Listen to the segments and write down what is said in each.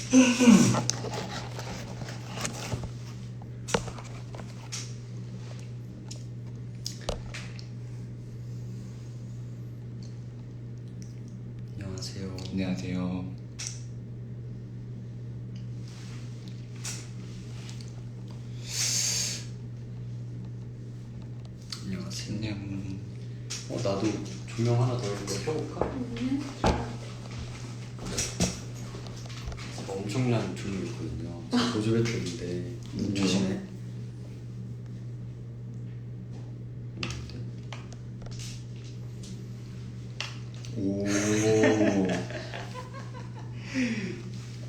안녕하세요. 안녕하세요. 안녕하세요. 안녕. 나도 조명 하나 더 이거 켜볼까? 엄청난 조명이 있거든요. 보조 배터리인데 눈 조심해. 오.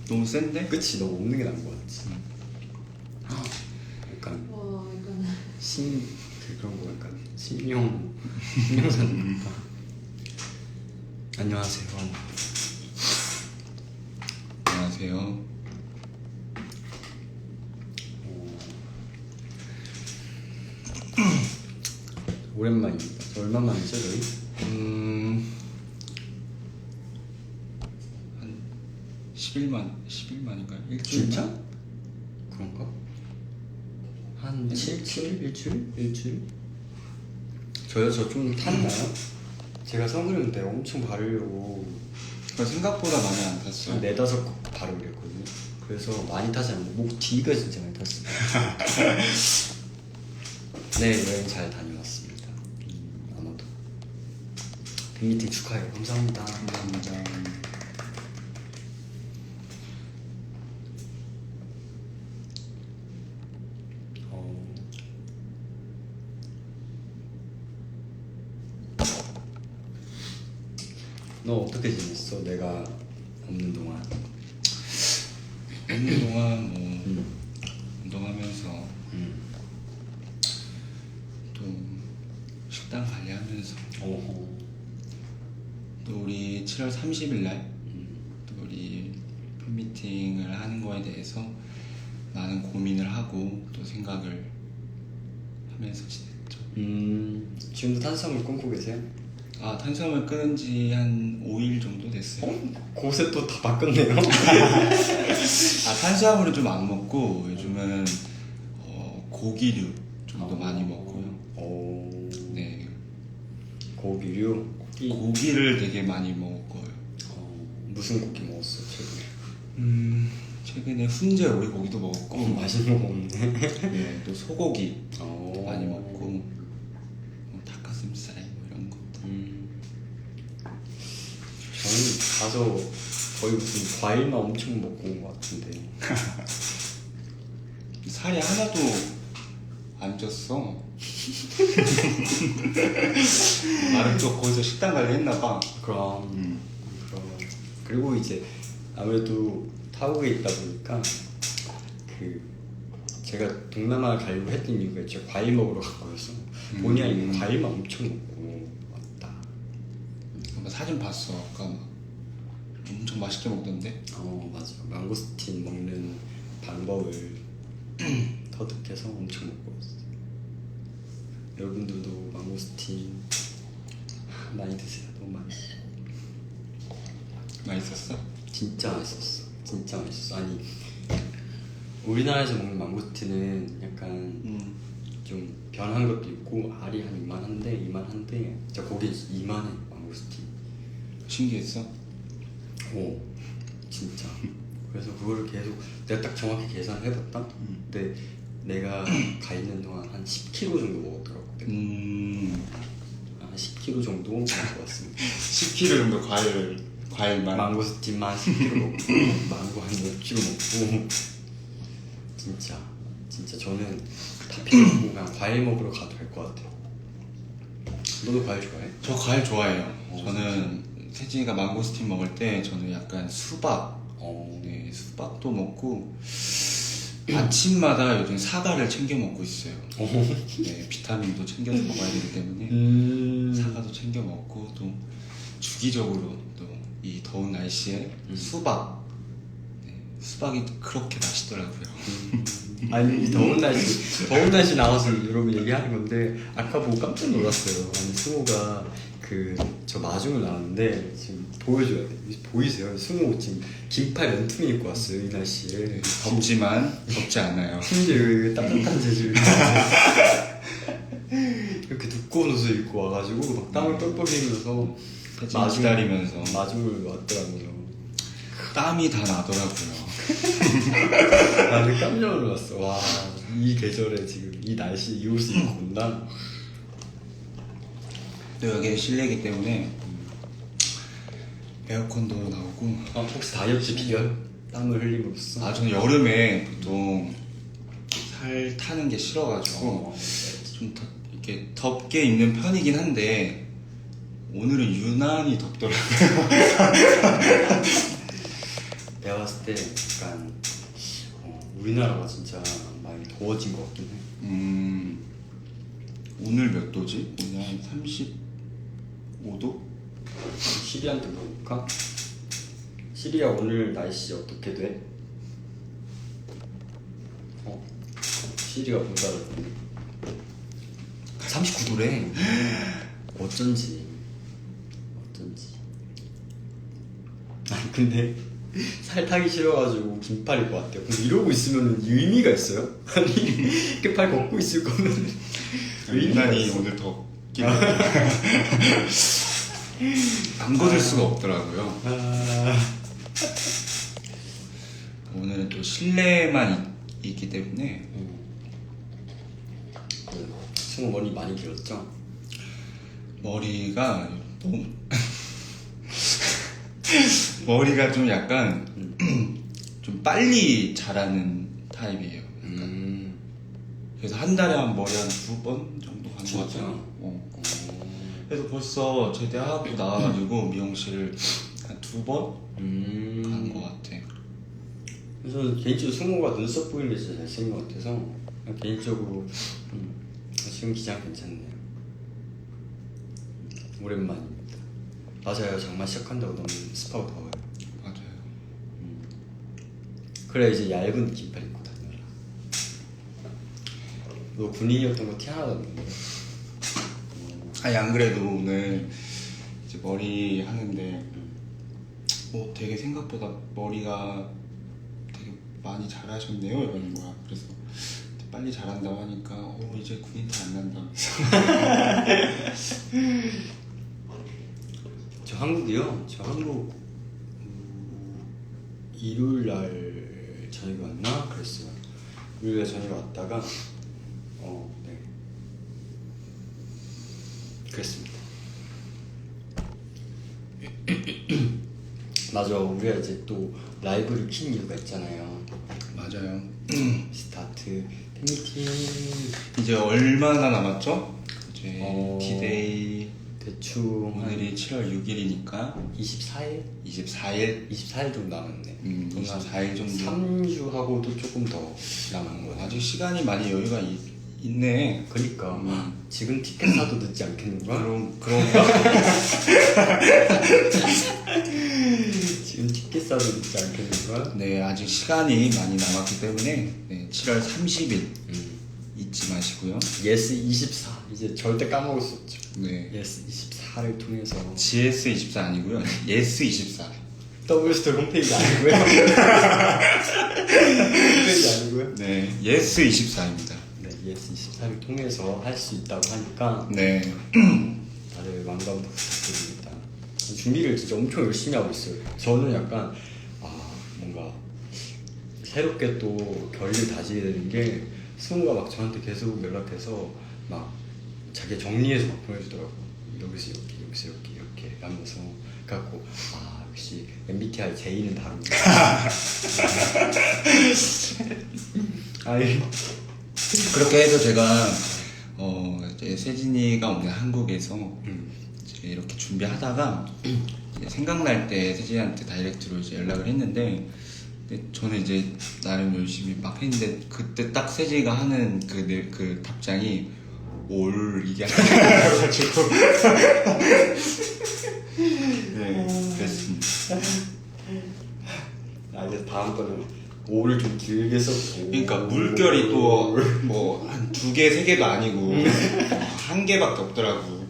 너무 센데? 그치, 너 없는 게 나은 거 같지? 약간 와 이거는 그런 거 약간 신명사님. 안녕하세요. 안녕하세요. 오랜만입니다. 저 얼마 만이죠, 저희? 한 10일만인가요? 일주일? 진짜? 그런가? 한 7일? 일주일? 저요? 저 좀 탔나요? 제가 선크림인데 엄청 바르려고 생각보다 많이 안 탔어요. 한 4-5컵 바르고 그랬거든요. 그래서 많이 타지 않고 목 뒤가 진짜 많이 탔습니다. 네, 여행 잘 다녀왔습니다. 아마도 팬미팅 축하해요. 감사합니다. 감사합니다. 너 어떻게 지냈어? 내가 없는 동안. 없는 동안 뭐 운동하면서 또 식단 관리하면서 또 우리 7월 30일 날 또 우리 팬미팅을 하는 거에 대해서 많은 고민을 하고 또 생각을 하면서 지냈죠. 지금도 탄수화물 끊고 계세요? 탄수화물 끊은 지 한 5일 정도 됐어요. 곳에 또 다 바꿨네요. 탄수화물은 좀 안 먹고 요즘은 고기류 좀 더 많이 먹고요. 네. 고기류? 고기를 되게 많이 먹어요. 무슨 고기 먹었어, 최근에? 최근에 훈제 오리고기도 먹었고 맛있는 거 먹네. 네, 또 소고기 도 많이 먹고 뭐 닭가슴살 뭐 이런 것도. 저는 가서 거의 무슨 과일만 엄청 먹고 온 것 같은데. 살이 하나도 안 쪘어. 나름 또 거기서 식단 관리 했나봐. 그럼. 그리고 이제 아무래도 타국에 있다 보니까 제가 동남아 가려고 했던 이유가 이제 과일 먹으러 간 거여서 본의 아니게 과일만 엄청 먹고 왔다. 사진 봤어. 아까 막 엄청 맛있게 먹던데. 맞아. 망고스틴 먹는 방법을 터득해서 엄청 먹고 왔어. 여러분들도 망고스틴 많이 드세요. 너무 맛있어. 맛있었어? 진짜 맛있었어. 진짜 맛있었어. 아니, 우리나라에서 먹는 망고스틴은 약간 좀 변한 것도 있고 알이 한 이만한데 진짜 거기 이만해. 망고스틴 신기했어? 진짜. 그래서 그거를 계속 내가 딱 정확히 계산을 해봤다. 근데 내가 가 있는 동안 한 10kg 정도 먹었더라고. 한 10kg 정도 먹고 왔습니다. 10kg 정도 과일만. 망고스틴만 10kg 먹고 망고 한 6kg 먹고 진짜 저는 다 필요 없고 그냥 과일 먹으러 가도 될 것 같아요. 너도 과일 좋아해? 저 과일 좋아해요. 저는 세진이가 망고스틴 먹을 때 저는 약간 수박, 네, 수박도 먹고 아침마다 요즘 사과를 챙겨 먹고 있어요. 네, 비타민도 챙겨서 먹어야 되기 때문에 사과도 챙겨 먹고 또 주기적으로 또 이 더운 날씨에 수박, 네, 수박이 그렇게 맛있더라고요. 아니 더운 날씨 나와서 여러분 얘기하는 건데 아까 보고 깜짝 놀랐어요. 아니 승우가 저 마중을 나왔는데 지금 보여줘야 돼. 보이세요? 승우 지금 긴팔 맨투맨 입고 왔어요 이 날씨에. 덥지만 덥지 않아요. 심지어 여기 따뜻한 재질 이렇게 두꺼운 옷을 입고 와가지고 막 땀을 뻘뻘 흘리면서 사진 기다리면서 마중을 왔더라고요. 땀이 다 나더라고요. 나는 깜짝 놀랐어. 와, 이 계절에 지금 이 날씨 이 옷을 입고 온다. 또 여기 실내이기 때문에 에어컨도 나오고. 혹시 다이어트 비결? 땀을 흘림으로써? 저는 여름에 보통 살 타는 게 싫어가지고 좀 이렇게 덥게 입는 편이긴 한데 오늘은 유난히 덥더라고요. 내가 봤을 때 약간 우리나라가 진짜 많이 더워진 것 같긴 해. 오늘 몇 도지? 오늘 한 35도? 시리한테 물어볼까? 시리야 오늘 날씨 어떻게 돼? 시리가 못 알아듣네. 39도래. 어쩐지. 아니 근데 살 타기 싫어가지고 긴팔 입고 왔대요. 근데 이러고 있으면 의미가 있어요? 아니 이렇게 팔 걷고 있을 거면 유난히 오늘 덥긴 안 걷을 수가 없더라고요. 오늘은 또 실내만 있기 때문에. 승우 머리 많이 길었죠? 머리가 너무 머리가 좀 약간 좀 빨리 자라는 타입이에요. 그래서 한 달에 머리 한 2번 정도 가는 것 같아요. 그래서 벌써 제대하고 나와가지고 미용실을 한 2번 간 것 같아. 그래서 개인적으로 승우가 눈썹 보이는 게 진짜 잘생긴 것 같아서 개인적으로 지금 기장 괜찮네요. 오랜만입니다. 맞아요. 장마 시작한다고 너무 습하고 더워요. 맞아요. 그래 이제 얇은 긴팔 입고 다녀라. 너 군인이었던 거 티 하나도 안 나는데. 안 그래도 오늘 이제 머리 하는데 되게 생각보다 머리가 되게 많이 자라셨네요 이러는 거야. 그래서 빨리 자란다고 하니까 이제 군인 티 안 난다. 저 한국이요? 저 한국 일요일날 저녁에 왔나? 그랬어요. 일요일날 저녁에 왔다가 네 그랬습니다. 맞아, 우리가 이제 또 라이브를 킨 이유가 있잖아요. 맞아요. 스타트 팬미팅 이제 얼마나 남았죠? 이제 디데이 대충 오늘이 7월 6일이니까 24일? 24일 정도 남았네. 24일 정도. 3주하고도 조금 더 남은 거야. 아직 시간이 많이 여유가 있네. 그니까 지금 티켓 사도 늦지 않겠는가? 그런가? 지금 티켓 사도 늦지 않겠는가? 네, 아직 시간이 많이 남았기 때문에 7월 30일 잊지 마시고요. 예스 24 이제 절대 까먹을 수 없죠. 네. 예스 24를 통해서 GS24 아니고요. 예스24. 더블스토어 홈페이지 아니고요. 홈페이지 아니고요. 네, 예스24입니다. 네, 예스 24를 통해서 할 수 있다고 하니까 네. 다들 완강도 부탁드립니다. 준비를 진짜 엄청 열심히 하고 있어요. 저는 약간 뭔가 새롭게 또 결의를 다지게 되는 게 승우가 막 저한테 계속 연락해서 막 자기 정리해서 막 보내주더라고. 여기서 이렇게 여기서 이렇게 하면서 갖고 역시 MBTI J는 다릅니다. 그렇게 해서 제가 이제 세진이가 오늘 한국에서 이제 이렇게 준비하다가 이제 생각날 때 세진이한테 다이렉트로 이제 연락을 했는데 근데 저는 이제 나름 열심히 막 했는데 그때 딱 세진이가 하는 그 답장이 올 이게 아니라가지고 네 그랬습니다. 이제 다음번에 5를 좀 길게 썼고. 그러니까 물결이 또 뭐 한 2개, 3개도 아니고 한 개밖에 없더라고.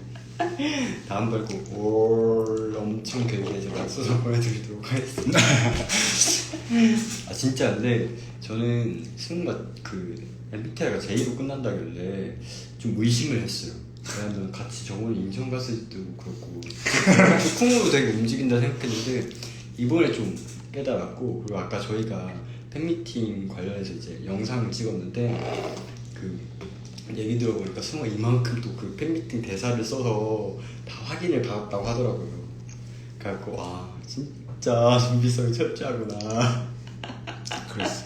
다음 번 올 엄청 되게 제가 써서 보내드리도록 하겠습니다. 아 진짜 근데 저는 승우가 그 MBTI가 J로 끝난다길래 좀 의심을 했어요. 왜냐면 같이 저번에 인천 갔을 때도 그렇고 쿵으로 되게 움직인다 생각했는데 이번에 좀 깨달았고, 그리고 아까 저희가 팬미팅 관련해서 이제 영상을 찍었는데 그 얘기 들어보니까 승우가 이만큼 또 그 팬미팅 대사를 써서 다 확인을 받았다고 하더라고요. 그래갖고 와 진짜 준비성이 철저하구나. 그랬어.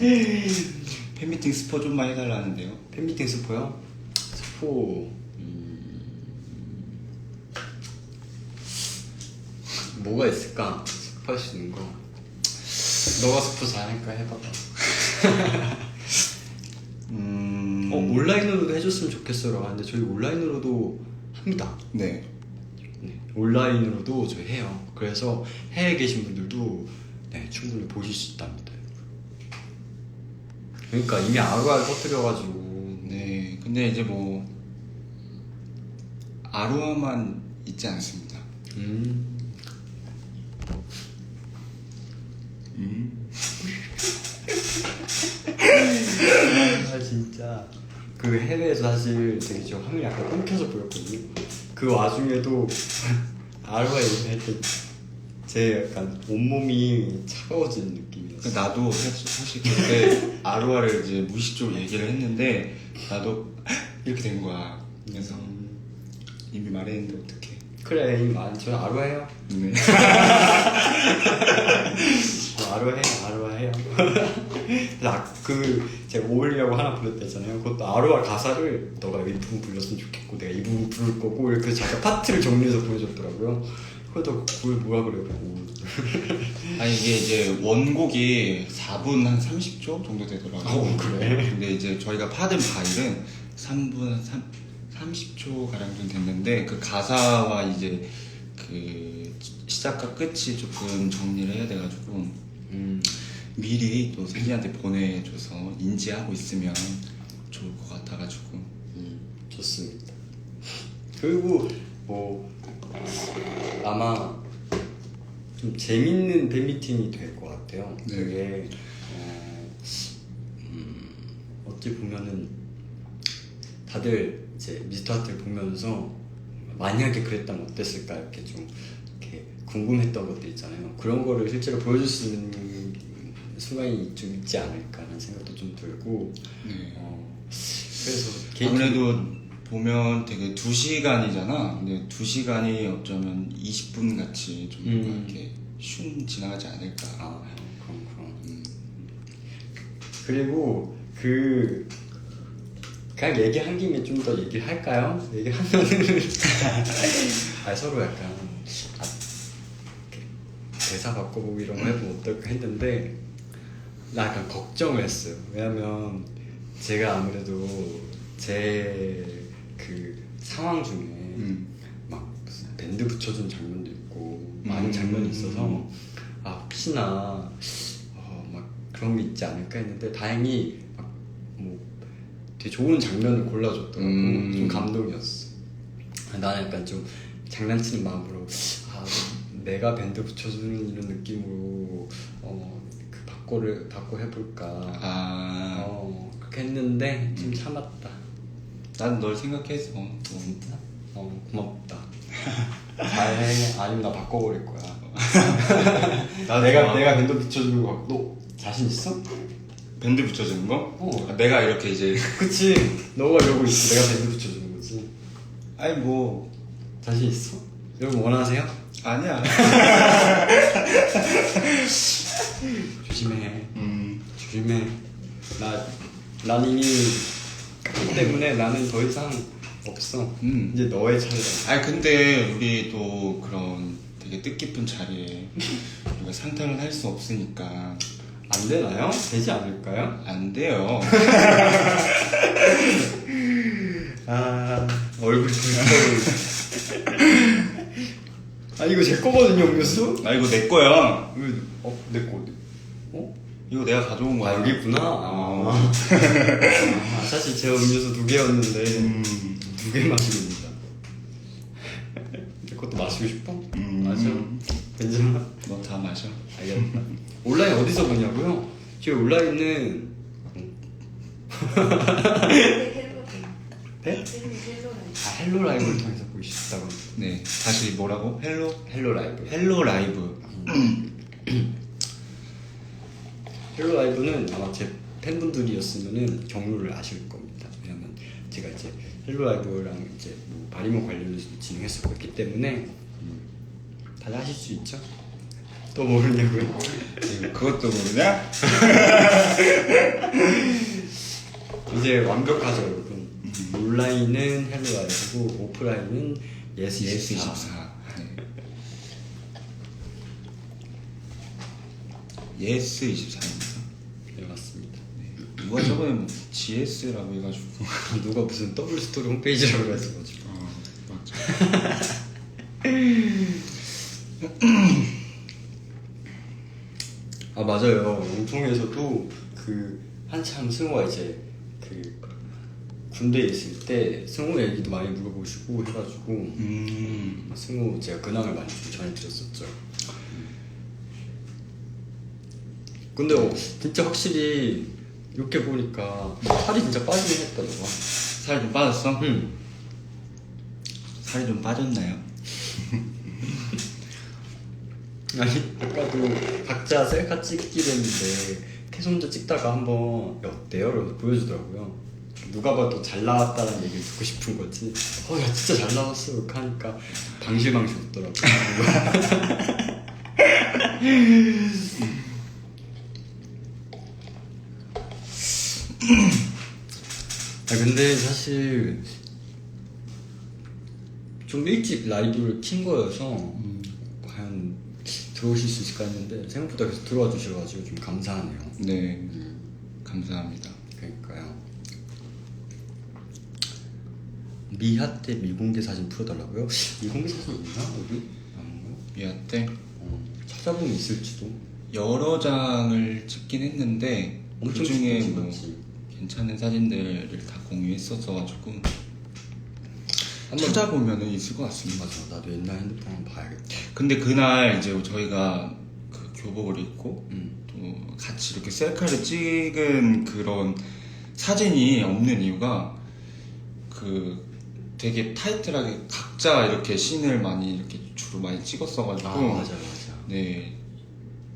팬미팅 스포 좀만 해달라는데요. 팬미팅 스포요? 스포 뭐가 있을까? 스포할 수 있는 거. 너가 스포 잘하니까 해봐봐. 온라인으로도 해줬으면 좋겠어요. 근데 저희 온라인으로도 합니다. 네. 네, 온라인으로도 저희 해요. 그래서 해외에 계신 분들도 네, 충분히 보실 수 있답니다. 그러니까 이미 아루아를 터뜨려가지고. 네. 근데 이제 뭐 아루아만 있지 않습니다. 아 진짜 그 해외에서 사실 되게 저 화면이 약간 끊겨서 보였거든요. 그 와중에도 아루아 얘기할 때 제 약간 온몸이 차가워지는 느낌이었어요. 나도 사실 그때 아루아를 이제 무의식적으로 얘기를 했는데 나도 이렇게 된 거야. 그래서 이미 말했는데 어떡해. 그래 이미 저는 아루아 해요. 네. 아루아 해요. 그 제가 오울이라고 하나 부르댔잖아요. 그것도 아루아 가사를 너가 이 부분 불렀으면 좋겠고 내가 이 부분 부를 거고 이렇게 자기가 파트를 정리해서 보여줬더라고요. 그래도 그걸 뭐라 그래요? 아니 이게 이제 원곡이 4분 한 30초 정도 되더라고요. 그래? 근데 이제 저희가 파든 바일은 3분 30초 가량 좀 됐는데 그 가사와 이제 그 시작과 끝이 조금 정리를 해야 돼가지고 미리 또 생기한테 보내줘서 인지하고 있으면 좋을 것 같아가지고 좋습니다. 그리고 뭐 아마 좀 재밌는 팬미팅이 될 것 같아요. 네. 되게 어찌 보면은 다들 이제 미스터 하트를 보면서 만약에 그랬다면 어땠을까 이렇게 좀 이렇게 궁금했던 것들 있잖아요. 그런 거를 실제로 보여줄 수 있는 순간이 좀 있지 않을까라는 생각도 좀 들고 네. 그래서 아무래도 보면 되게 2시간이잖아. 근데 2시간이 어쩌면 20분 같이 좀 이렇게 슝 지나가지 않을까. 그럼. 그리고 그냥 얘기한 김에 좀 더 얘기를 할까요? 얘기하면은 서로 약간 대사 바꿔보기 이런 거 해보면 어떨까 했는데 나 약간 걱정을 했어요. 왜냐면 제가 아무래도 제 그 상황 중에 막 무슨 밴드 붙여준 장면도 있고 많은 장면이 있어서 혹시나 막 그런 게 있지 않을까 했는데 다행히 막 뭐 되게 좋은 장면을 골라줬더라고. 좀 감동이었어. 나는 약간 좀 장난치는 마음으로 내가 밴드 붙여주는 이런 느낌으로 그 바꿔 해볼까 그렇게 했는데 좀 참았다. 난 널 생각해서 진짜? 고맙다. 잘해. 아니면 나 바꿔버릴 거야. 내가 밴드 붙여주는 거 같고 너 자신 있어? 밴드 붙여주는 거? 내가 이렇게 이제 그치. 너가 이러고 있어. 내가 밴드 붙여주는 거지. 아니 뭐 자신 있어? 여러분 원하세요? 아니야. 조심해. 조심해. 난 이미 그렇기 때문에 나는 더 이상 없어. 이제 너의 차례다. 아니 근데 우리 또 그런 되게 뜻깊은 자리에 우리가 상탈을 할 수 없으니까. 안 되나요? 되지 않을까요? 안 돼요. 얼굴이 불쌍해. 이거 제 거거든요, 음료수? 이거 내 거야. 내 거. 이거 내가 가져온 거야. 여기 있구나. 사실 제 음료수 2개였는데 2개 마시고 있습니다. 마시고 싶어? 맞아. 괜찮아. 너 다 마셔. 알겠다. 온라인 어디서 보냐고요? 지금 온라인은 네? 헬로 라이브를 통해서 보실 수 있다고. 네, 다시 뭐라고? 헬로 라이브. 헬로 라이브. 헬로 라이브는 아마 제 팬분들이었으면은 경로를 아실 겁니다. 왜냐면 제가 이제 헬로 라이브랑 이제 뭐 바리몬 관련해서 진행했었고 했기 때문에 다들 하실 수 있죠? 또 모르냐고요? 그것도 모르냐? 이제 완벽하죠, 여러분. 온라인은 헬로 라이브고 오프라인은 예스24. 네. 예스24입니다. 네, 맞습니다. 누가 저번에 뭐 GS라고 해가지고 누가 무슨 더블 스토리 홈페이지라고 해서가지고. 맞죠. 아 맞아요. 용통에서도 그 한참 승우가 이제 그 군대에 있을 때 승우 얘기도 많이 물어보시고 해가지고 승우 제가 근황을 많이 좀 전해드렸었죠. 근데 진짜 확실히 이렇게 보니까 살이 진짜 빠지긴 했다 너가. 살이 좀 빠졌어? 응. 살이 좀 빠졌나요? 아니 아까도 각자 셀카 찍기로 했는데 캐손자 찍다가 한번 야, 어때요? 이러면서 보여주더라고요. 누가 봐도 잘 나왔다는 얘기를 듣고 싶은 거지. 야 진짜 잘 나왔어 이렇게 하니까 방실방실 웃더라고요. 근데 사실 좀 일찍 라이브를 킨 거여서 과연 들어오실 수 있을까 했는데 생각보다 계속 들어와 주셔가지고 좀 감사하네요. 네, 감사합니다. 그러니까요. 미하 때 미공개 사진 풀어달라고요? 미공개 사진 있나 여기? 미아 때 찾아보면 있을지도. 여러 장을 찍긴 했는데 그 중에 뭐 괜찮은 사진들을 다 공유했었어가지고 찾아보면은 있을 것 같습니다. 맞아, 나도 옛날 핸드폰 한번 봐야겠다. 근데 그날 이제 저희가 그 교복을 입고 또 같이 이렇게 셀카를 찍은 그런 사진이 없는 이유가 그 되게 타이트하게 각자 이렇게 씬을 많이 이렇게 주로 많이 찍었어가지고 맞아. 네,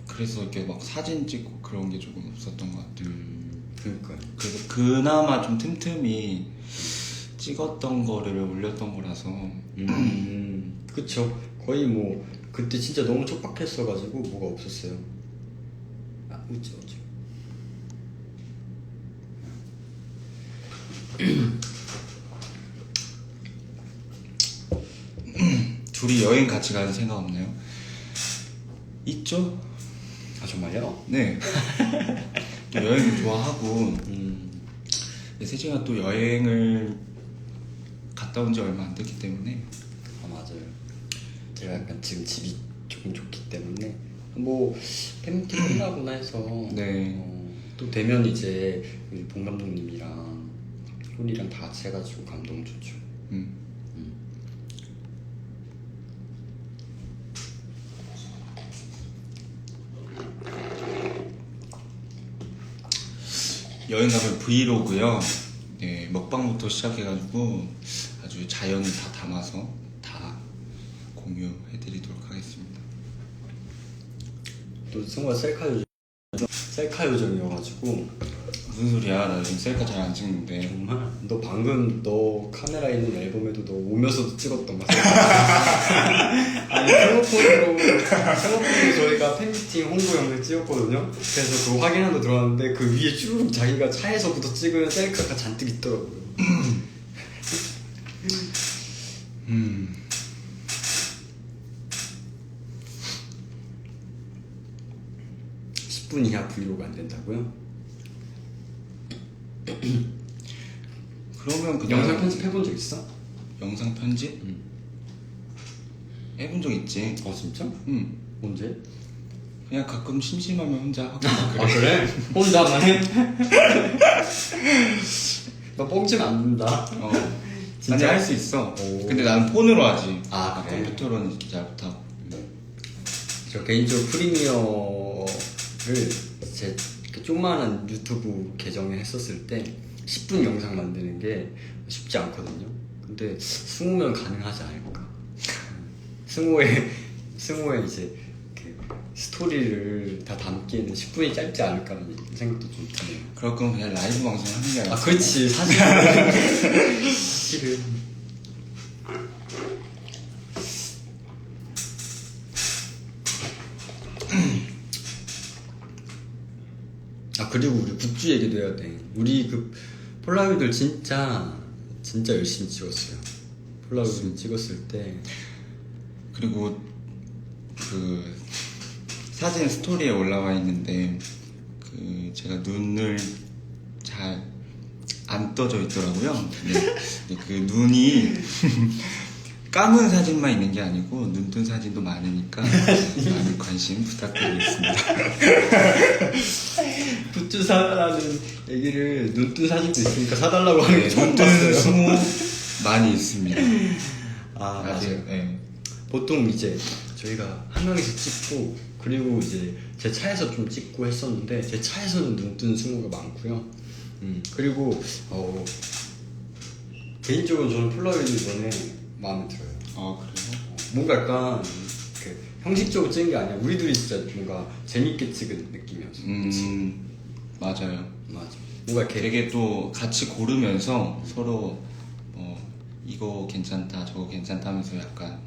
그래서 이렇게 막 사진 찍고 그런 게 조금 없었던 것 같아요. 그러니까요. 그래서 그나마 좀 틈틈이 찍었던 거를 올렸던 거라서 그쵸. 거의 뭐 그때 진짜 너무 촉박했어가지고 뭐가 없었어요. 어찌 둘이 여행 같이 가는 생각 없나요? 있죠? 아 정말요? 네. 또 여행을 좋아하고 세진이가 또 여행을 갔다 온 지 얼마 안 됐기 때문에 아 맞아요. 제가 약간 지금 집이 조금 좋기 때문에 뭐 팬미팅 끝나고나 해서 네. 또 되면 이제 우리 봉 감독님이랑 효리랑 다 같이 해가지고 감동 좋죠. 여행 가면 브이로그요. 네, 먹방부터 시작해가지고 아주 자연을 다 담아서 다 공유해드리도록 하겠습니다. 또 승우가 셀카 요정이어가지고. 무슨 소리야? 나 요즘 셀카 잘 안 찍는데. 정말? 너 방금 너 카메라 있는 앨범에도 너 오면서도 찍었던 거 아니 생각보로 저희가 팬미팅 홍보 영상 찍었거든요. 그래서 그거 확인하러 들어왔는데 그 위에 쭉 자기가 차에서부터 찍은 셀카가 잔뜩 있더라고요. 10분 이하 브이로그 안 된다고요? 그러면 그냥 영상 편집 해본 적 있어? 영상 편집? 해본 적 있지. 진짜? 언제? 그냥 가끔 심심하면 혼자 하고 그래. 아 그래? 혼자만 해? 너 뻥치면 안 된다. 아니 할 수 있어. 오. 근데 나는 폰으로 하지. 아, 그래? 컴퓨터로는 잘 못하고. 저 개인적으로 프리미어를 제 조그마한 유튜브 계정에 했었을 때 10분 영상 만드는 게 쉽지 않거든요. 근데 20면 가능하지 않을까. 20회 이제 그 스토리를 다 담기에는 10분이 짧지 않을까라는 생각도 좀 드네요. 그럴 거면 그냥 라이브 방송 하는 게 아니라. 아, 그렇지. 사실은. 아, 그리고 우리 굿즈 얘기도 해야 돼. 우리 그 폴라로이드를 진짜 열심히 찍었어요. 폴라로이드 찍었을 때. 그리고 그 사진 스토리에 올라와 있는데 그 제가 눈을 잘 안 떠져 있더라고요. 근데 그 눈이 감은 사진만 있는 게 아니고 눈뜬 사진도 많으니까 많은 관심 부탁드리겠습니다. 굿즈 사라는 얘기를 눈뜬 사진도 있으니까 사달라고 하는 게 처음 눈뜬 봤어요. 스모 많이 있습니다. 아, 아직, 맞아요. 네. 보통 이제 저희가 한 명이서 찍고 그리고 이제 제 차에서 좀 찍고 했었는데 제 차에서는 눈뜬 승우가 많고요. 그리고 개인적으로 저는 폴라로이드 이번에 마음에 들어요. 아 그래요? 뭔가 약간 그 형식적으로 찍은 게 아니라 우리 둘이 진짜 뭔가 재밌게 찍은 느낌이었어. 맞아요. 맞아. 뭔가 이렇게 되게 또 같이 고르면서 서로 이거 괜찮다 저거 괜찮다 하면서 약간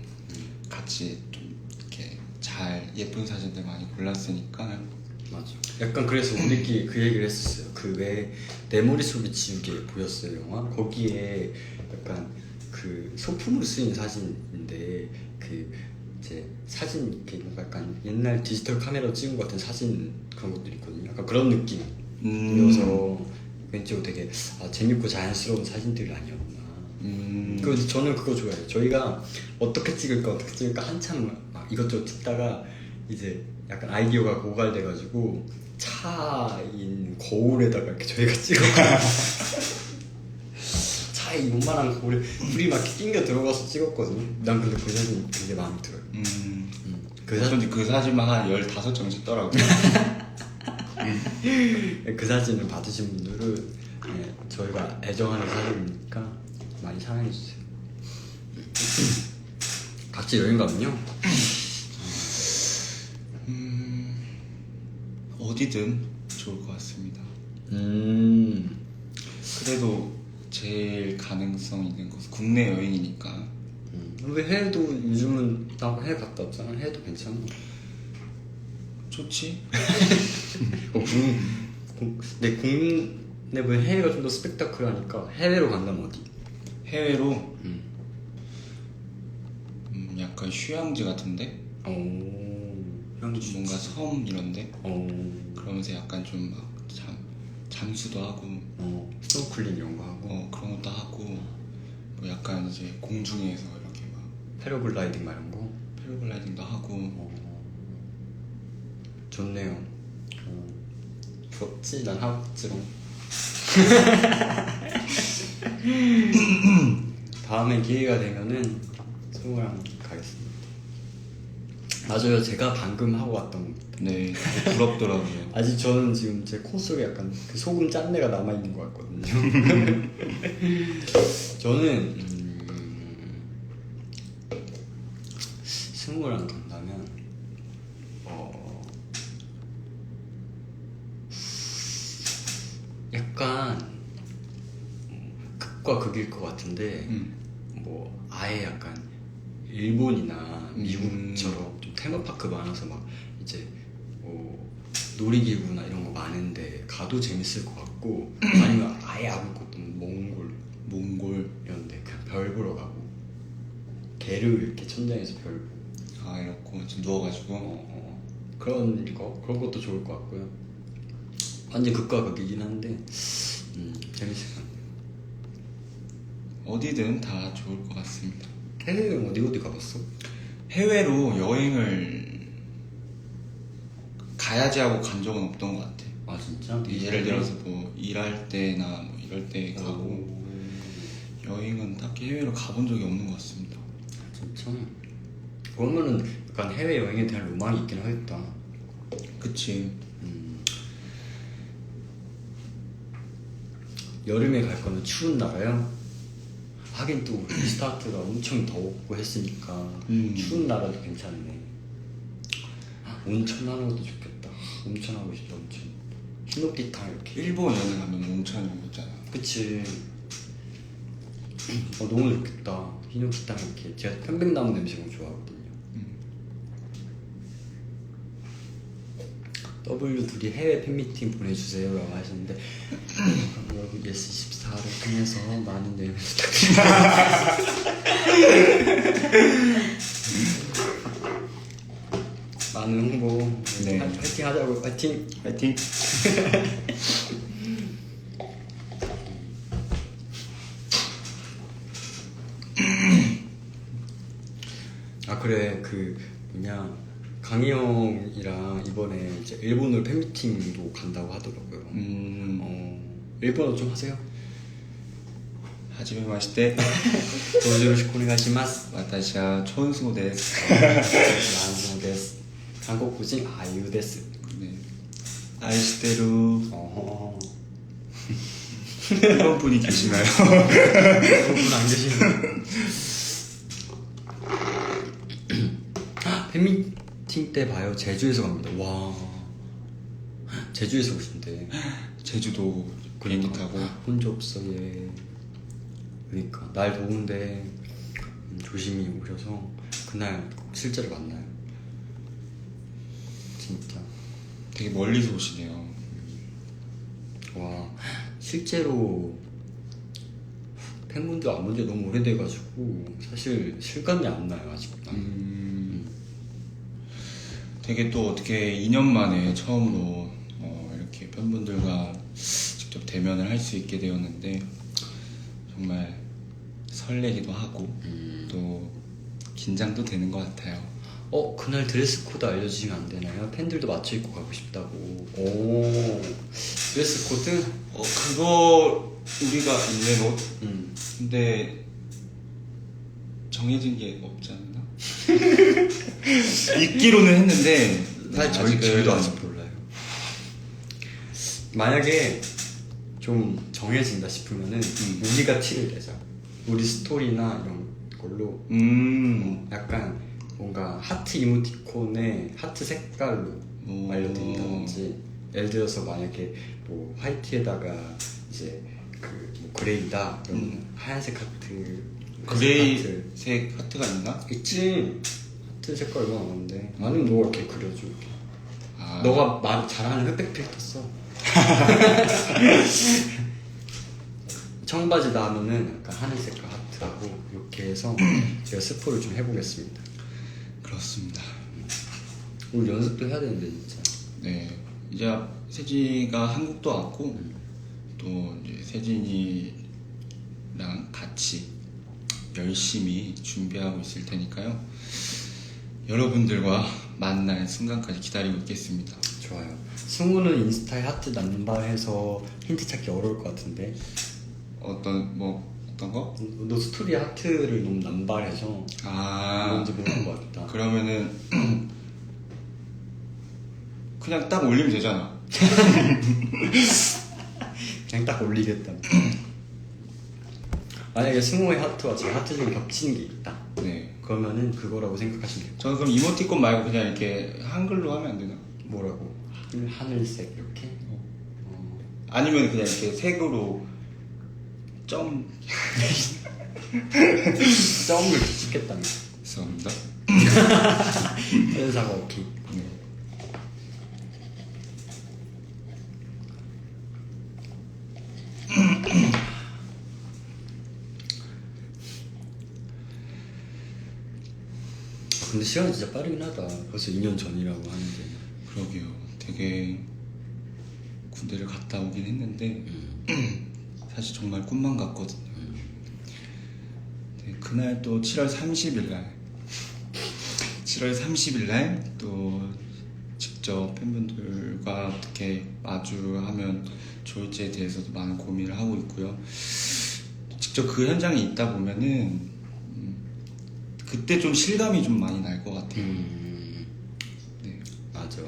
같이 좀 이렇게 잘 예쁜 사진들 많이 골랐으니까. 맞아. 약간 그래서 우리끼리 그 얘기를 했었어요. 그 왜 내 머릿속에 지우개 보였어요 영화? 거기에 약간 그 소품으로 쓰인 사진인데 그 이제 사진 이렇게 뭔가 약간 옛날 디지털 카메라로 찍은 것 같은 사진 그런 것들이 있거든요. 약간 그런 느낌이어서 왠지 되게 재밌고 자연스러운 사진들이 아니었나. 그래서 저는 그거 좋아해요. 저희가 어떻게 찍을까 한참 막 이것저것 찍다가 이제 약간 아이디어가 고갈돼가지고 차인 거울에다가 이렇게 저희가 찍었거든요. 차에 요만한 거울에 불이 막 이렇게 낑겨 들어가서 찍었거든요. 난 근데 그 사진 굉장히 마음에 들어요. 그 사진만 한 15장 찍더라고요. 그 사진을 받으신 분들은 네, 저희가 애정하는 사진이니까 많이 사랑해주세요. 각지 여행 가면요 어디든 좋을 것 같습니다. 그래도 제일 가능성 있는 것은 국내 여행이니까. 왜 해외도 요즘은 나 해외 갔다 왔잖아. 해외도 괜찮아. 좋지? 내 국내 왜 해외가 좀 더 스펙타클하니까 해외로 간다면 어디? 해외로 약간 휴양지 같은데? 휴양지 뭔가 섬 이런데? 어. 그러면서 약간 좀 막 잠수도 하고 스노클링 이런 거 하고 그런 것도 하고 뭐 약간 이제 공중에서 이렇게 막 패러글라이딩 막 이런 거 패러글라이딩도 하고 좋네요. 부럽지? 난 하고 있지롱. 다음에 기회가 되면은 승우랑 가겠습니다. 맞아요. 제가 방금 하고 왔던 겁니다. 네, 되게 부럽더라고요. 아직 저는 지금 제 코 속에 약간 그 소금 짠내가 남아있는 것 같거든요. 저는 승우랑 간다면 약간 극과 극일 것 같은데 뭐 아예 약간 일본이나 미국처럼 좀 테마파크 많아서 막 이제 뭐 놀이기구나 이런 거 많은데 가도 재밌을 것 같고 아니면 아예 아무것도 몽골 이런데 그냥 별 보러 가고 개를 이렇게 천장에서 별 보고 이렇고 좀 누워가지고 그런 것도 좋을 것 같고요. 완전 극과 극이긴 한데 재밌을 것 같아요. 어디든 다 좋을 것 같습니다. 해외여행 어디 가봤어? 해외로 여행을 가야지 하고 간 적은 없던 것 같아. 아 진짜? 예를 들어서 뭐 일할 때나 뭐 이럴 때 가고 여행은 딱히 해외로 가본 적이 없는 것 같습니다. 진짜? 그러면은 약간 해외여행에 대한 로망이 있긴 하겠다. 그치. 여름에 갈 거면 추운 나라요? 하긴 또 스타트가 엄청 덥고 했으니까 추운 나라도 괜찮네. 온천 하는 것도 좋겠다. 온천 하고 싶다. 온천 히노키탕 이렇게. 일본 여행 가면 온천이 있잖아. 그치. 너무 좋겠다. 히노키탕 이렇게. 제가 편백나무 냄새 너무 좋아하거든요. W 둘이 해외 팬미팅 보내주세요 라고 하셨는데 여러분 예스24를 통해서 많은 여행을 부탁드립니다. 많은 홍보. 네. 파이팅 하자고. 파이팅. 파이팅. 아 그래 그 뭐냐 강희 형이랑 이번에 이제 일본으로 팬미팅도 간다고 하더라고요. 일본어 좀 하세요? 하지메 마시테. 도요로시쿠 오네가시마스. 와타시와 촌스모 데스. 라노 데스. 한국인 아유 데스. 네. 아이시테루. 어허. 일본 분이 계시나요? 그분 안 계시는. 팬미팅 때 봐요. 제주에서 갑니다. 와. 제주에서 오신대. 제주도 비행기 타고. 혼자 없어 얘. 그러니까 날 더운데 조심히 오셔서 그날 꼭 실제로 만나요. 진짜. 되게 멀리서 오시네요. 와 실제로 팬분들 안 본 지 너무 오래돼가지고 사실 실감이 안 나요 아직도. 되게 또 어떻게 2년 만에 처음으로 이렇게 팬분들과 직접 대면을 할 수 있게 되었는데 정말 설레기도 하고 또 긴장도 되는 것 같아요. 그날 드레스 코드 알려주시면 안 되나요? 팬들도 맞춰 입고 가고 싶다고. 오 드레스 코드? 그거 우리가 있는 옷? 근데 정해진 게 없지 않나? 있기로는 했는데 사실 저희도 아직 몰라요. 만약에 좀 정해진다 싶으면은 우리가 티를 내자. 우리 스토리나 이런 걸로 약간 뭔가 하트 이모티콘에 하트 색깔로 알려드린다든지, 예를 들어서 만약에 뭐 화이트에다가 이제 뭐 그레이다 그러면 하얀색 하트, 그레이색 하트가 있나? 있지. 하트 색깔 얼마나 많은데. 아니면 너가 이렇게 그려줘 이렇게. 아. 너가 말 잘하는 흑백 필터 써. 청바지다 하면은 약간 하늘색 하트하고 이렇게 해서 제가 스포를 좀 해보겠습니다. 그렇습니다. 오늘 연습도 해야 되는데 진짜. 네, 이제 세진이가 한국도 왔고 또 이제 세진이랑 같이 열심히 준비하고 있을 테니까요. 여러분들과 만날 순간까지 기다리고 있겠습니다. 좋아요. 승우는 인스타에 하트 남바 해서 힌트 찾기 어려울 것 같은데. 어떤 거? 너 스토리에 하트를 너무 남발해서 뭔지 모르는 것 같다. 그러면은 그냥 딱 올리면 되잖아. 그냥 딱 올리겠다. 만약에 승우의 하트와 제 하트 중에 겹치는 게 있다. 네. 그러면은 그거라고 생각하시면 돼요. 저는 그럼 이모티콘 말고 그냥 이렇게 한글로 하면 안 되나? 뭐라고? 하늘색 이렇게? 아니면 그냥 이렇게 색으로 점을 찍겠다며. 죄송합니다. 현사가 오케이. 네. 근데 시간이 진짜 빠르긴 하다. 벌써 2년 전이라고 하는데. 그러게요. 되게 군대를 갔다 오긴 했는데 사실 정말 꿈만 같거든요. 네, 그날 또 7월 30일 날 또 직접 팬분들과 어떻게 마주하면 좋을지에 대해서도 많은 고민을 하고 있고요. 직접 그 현장에 있다 보면은 그때 좀 실감이 좀 많이 날 것 같아요. 네. 맞아.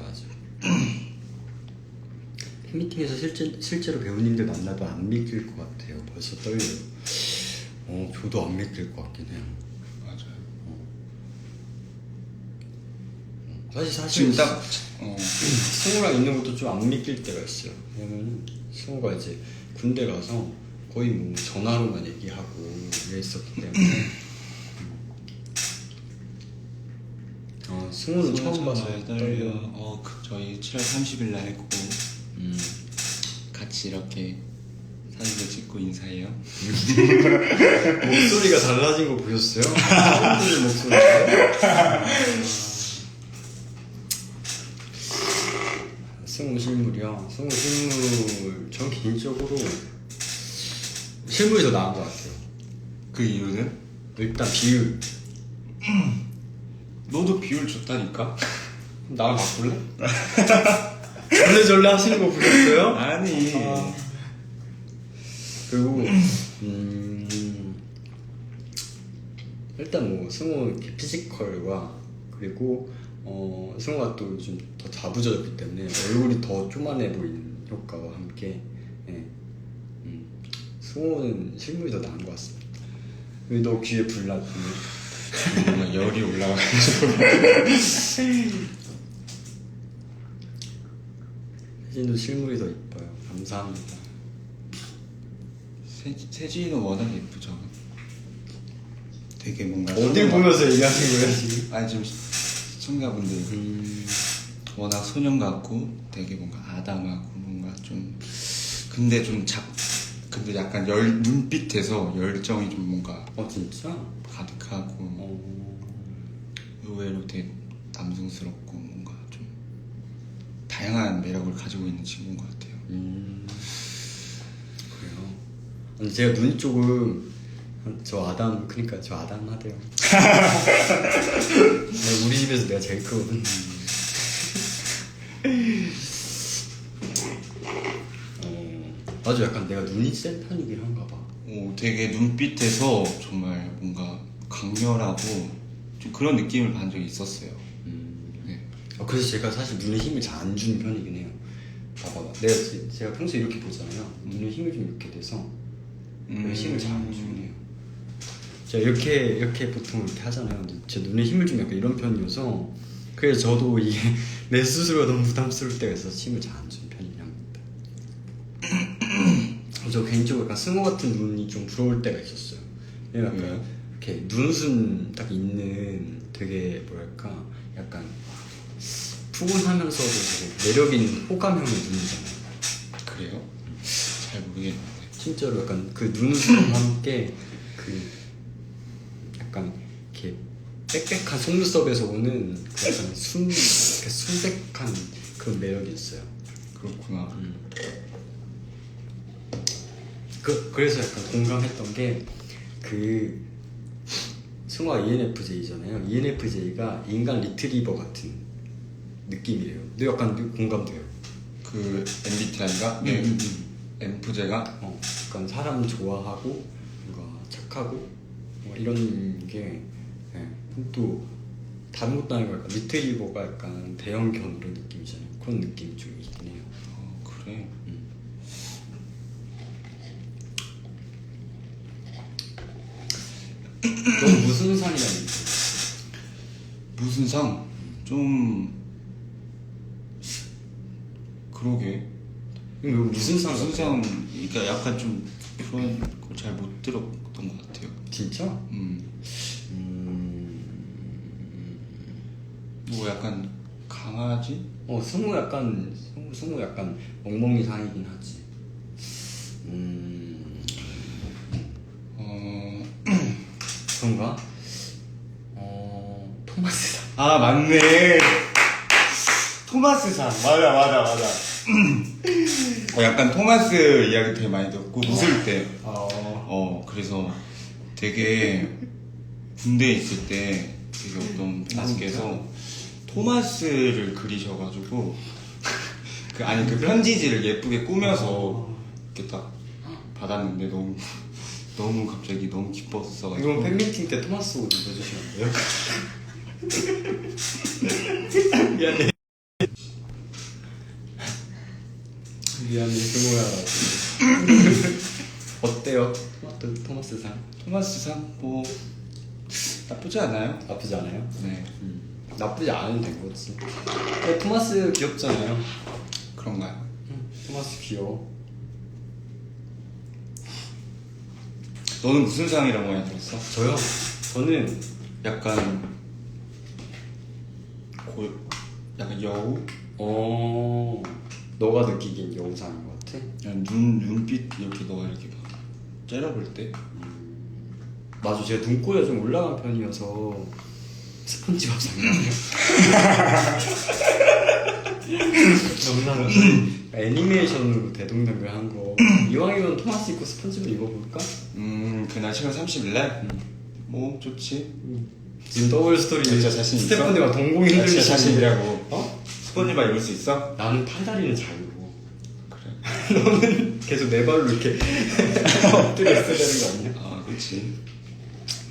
팬미팅에서 실제로 배우님들 만나도 안 믿길 것 같아요. 벌써 떨려요. 저도 안 믿길 것 같긴 해요. 맞아요. 사실 지금 딱 승우랑 있는 것도 좀 안 믿길 때가 있어요. 왜냐면 승우가 이제 군대 가서 거의 뭐 전화로만 얘기하고 이랬었기 때문에 승우는 처음 봐서 떨려. 저희 7월 30일 날 고 같이 이렇게 사진도 찍고 인사해요. 목소리가 달라진 거 보셨어요? 팬들 목소리가. 승우 실물이요. 승우 실물 전 개인적으로 실물이 더 나은 것 같아요. 그 이유는? 일단 비율. 너도 비율 좋다니까? 나랑 바꿀래? 절레절레 하시는 거 보셨어요? 아니. 그리고 일단 뭐 승우 피지컬과 그리고 승우가 또 좀 더 다부져졌기 때문에 얼굴이 더 쪼만해 보이는 효과와 함께 승우는 실물이 더 나은 것 같습니다. 왜 너 귀에 불 났니? 열이 올라가지고. 세진도 실물이 더 이뻐요. 감사합니다. 세진이는 워낙 예쁘죠. 되게 뭔가 어딜 보면서 얘기하신 거예요 지금? 아니 지금 시청자분들 워낙 소년 같고 되게 뭔가 아담하고 뭔가 좀 근데 약간 눈빛에서 열정이 좀 뭔가 진짜? 가득하고 의외로 되게 남성스럽고 뭔가 좀 다양한 매력을 가지고 있는 친구인 것 같아요. 그래요? 근데 제가 눈이 조금 저 아담하대요. 우리 집에서 내가 제일 크거든. 맞아, 약간 내가 눈이 센 편이긴 한가 봐. 되게 눈빛에서 정말 뭔가 강렬하고 좀 그런 느낌을 받은 적이 있었어요. 네. 그래서 제가 사실 눈에 힘을 잘 안 주는 편이긴 해요. 봐봐, 제가 평소에 이렇게 보잖아요. 눈에 힘을 좀 이렇게 돼서 힘을 잘 안 주긴 해요. 제가 이렇게 보통 이렇게 하잖아요. 근데 제 눈에 힘을 좀 약간 이런 편이어서 그래서 저도 이게 내 스스로가 너무 부담스러울 때가 있어서 힘을 잘 안 주는 편이긴 합니다. 저 개인적으로 약간 승우 같은 눈이 좀 부러울 때가 있었어요. 약간 이렇게 눈웃음 딱 있는 되게 뭐랄까 약간 푸근하면서도 되게 매력 있는 호감형의 눈이잖아요. 그래요? 잘 모르겠는데 진짜로 약간 그 눈웃음과 함께 그 약간 이렇게 빽빽한 속눈썹에서 오는 그 약간 순백한 그런 매력이 있어요. 그렇구나. 그래서 약간 공감했던 게 그 승우가 ENFJ잖아요. ENFJ가 인간 리트리버 같은 느낌이래요. 근데 약간 공감돼요. 그 MBTI가? MFJ가? 약간 사람 좋아하고 뭔가 착하고 뭔가 이런 게 또 다른 것도 아니고 약간 리트리버가 약간 대형견 이런 느낌이잖아요. 그런 느낌이 좀 있긴 해요. 그래? 넌 무슨 상이라는 얘기? 무슨 상? 좀 그러게. 무슨 상? 무슨 상? 그러니까 약간 좀 그런 걸 잘 못 들었던 것 같아요. 진짜? 뭐 약간 강아지? 승우 약간 멍멍이 상이긴 하지. 그런가? 토마스 상. 아 맞네. 토마스 상. 맞아. 약간 토마스 이야기 되게 많이 듣고 웃을 때. 그래서 되게 군대에 있을 때 되게 어떤 분께서 토마스를 그리셔가지고 그 편지지를 예쁘게 꾸며서 이렇게 딱 받았는데 너무 너무 갑자기 너무 기뻤어가지고. 이건 팬미팅 때 토마스 옷 입어주시면 안 돼요? 미안해. 미안해, 스모야라고. 어때요? 토마스 상? 토마스 상 뭐 나쁘지 않아요. 나쁘지 않아요? 네. 나쁘지 않으면 된 거지. 근데 토마스 귀엽잖아요. 그런가요? 토마스 귀여워. 너는 무슨 상이라고 많이 들었어? 저요? 저는 약간 약간 여우? 너가 느끼기엔 여우상인 것 같아? 그냥 눈빛 이렇게 너가 이렇게 막 째려볼 때? 맞아, 제가 눈꼬리가 좀 올라간 편이어서 스폰지밥 상이라고요? 영상은 애니메이션으로 대동단결 한 거. 이왕이면 토마스 입고 스폰지밥 입어볼까? 그날 10월 30일 날? 뭐 좋지. 지금 더블 스토리 진짜 자신 있어? 스태프분들과 동공 진짜 힘들으시는데 자신이라고. 어? 스폰지밥 입을 수 있어? 나는 팔다리는 잘 입어. 그래. 너는 계속 내 발로 이렇게 엎드려 있어야 되는 거 아니야? 아 그렇지.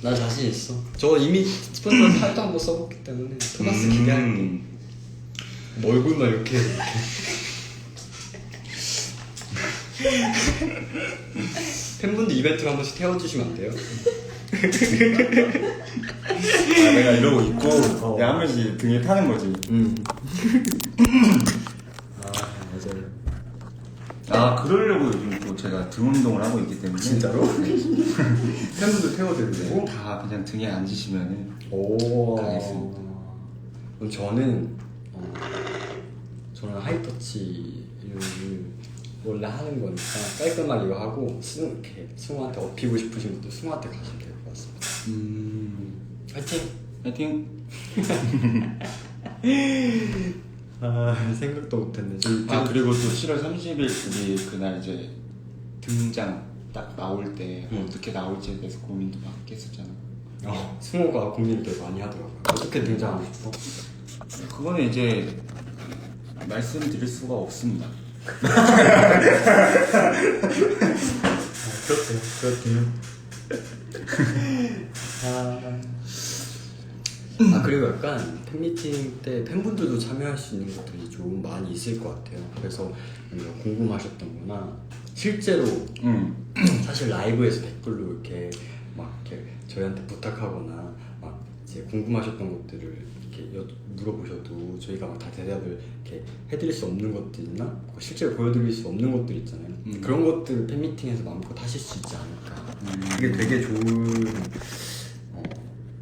나 자신 있어. 저 이미 스폰서 팔도 한번 써봤기 때문에 토마스 기대할게. 얼굴만 이렇게 팬분들 이벤트로 한 번씩 태워주시면 안 돼요? 아, 내가 이러고 있고 내가 한 번씩 등에 타는 거지. 아 맞아요. 아 그러려고 요즘 또 제가 등 운동을 하고 있기 때문에. 진짜로? 팬분들 태워드리고? 다 그냥 등에 앉으시면은. 오. 가겠습니다. 그럼 저는 하이터치를 원래 하는 거니까 깔끔하게 이거 하고 이렇게 승우한테 업히고 싶으신 분들 승우한테 가시면 될 것 같습니다. 화이팅! 파이팅. 생각도 못했네. 그리고 또 7월 30일 우리 그날 이제 등장 딱 나올 때 어떻게 나올지에 대해서 고민도 막 했었잖아. 승우가 고민을 되게 많이 하더라고요. 어떻게 등장하고 싶어? 그거는 이제 말씀드릴 수가 없습니다. 그렇대요. 그리고 약간 팬미팅 때 팬분들도 참여할 수 있는 것들이 좀 많이 있을 것 같아요. 그래서 궁금하셨던 거나 실제로 사실 라이브에서 댓글로 이렇게 막 이렇게 저희한테 부탁하거나 막 이제 궁금하셨던 것들을 이렇게 물어보셔도 저희가 막 다 대답을 이렇게 해드릴 수 없는 것들이나 실제로 보여드릴 수 없는 것들 있잖아요. 그런 것들을 팬미팅에서 마음껏 하실 수 있지 않을까. 이게 되게 좋은